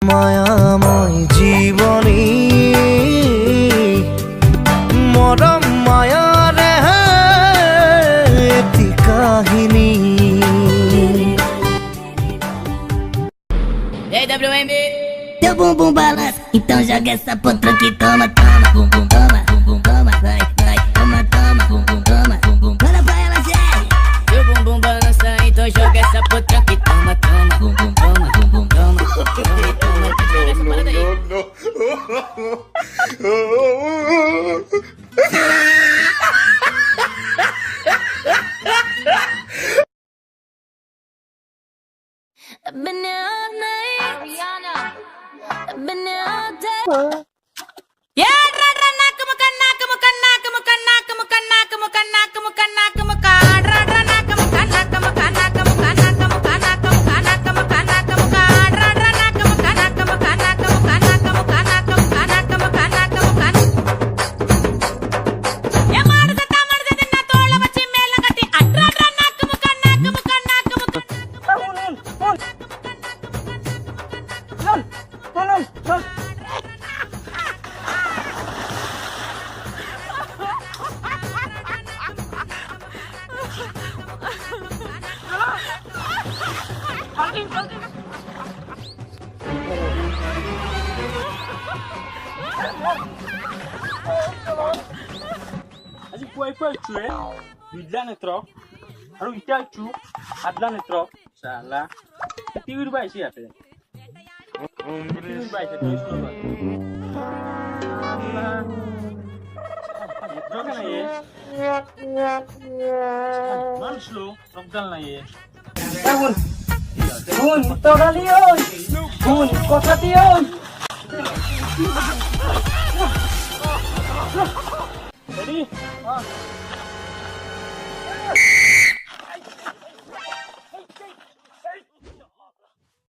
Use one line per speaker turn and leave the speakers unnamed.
মায়াময় জীবনী মরম মায়ারে এটি কাহিনী
Ei, WMB! Teu bumbum balança, então joga essa potranca que toma, toma, bumbum, toma, bumbum, toma, vai, vai, toma, toma, bumbum, toma, bumbum, manda pra ela, Jerry! Teu bumbum balança, então joga essa potranca que toma, toma, bumbum, toma, bumbum, toma, toma, toma, joga essa parada aí! I've been here all night, Ariana. I've been here all day. Yeah, ra nak mukan nak mukan nak mukan nak mukan nak mukan nak mukan nak mukan ra nak mukan nak mukan nak mukan nak mukan nak mukan nak mukan nak mukan ra nak mukan nak mukan nak mukan nak mukan nak mukan nak mukan nak mukan ye maadda dinna tola vachi mela gatti adra nak mukan nak mukan nak mukan
আজি পুৱাই চুৱে বিদলা নেত্ৰ আৰু এতিয়া চু আদলা নেত্ৰ চালা টিভিৰ পাইছে ইয়াতে টিভিৰ পাইছে তুই শুন যোগে নাই মান স্লো রমজান নাই এখন কোন তোরালি ওই কোন কথা দিও Ready?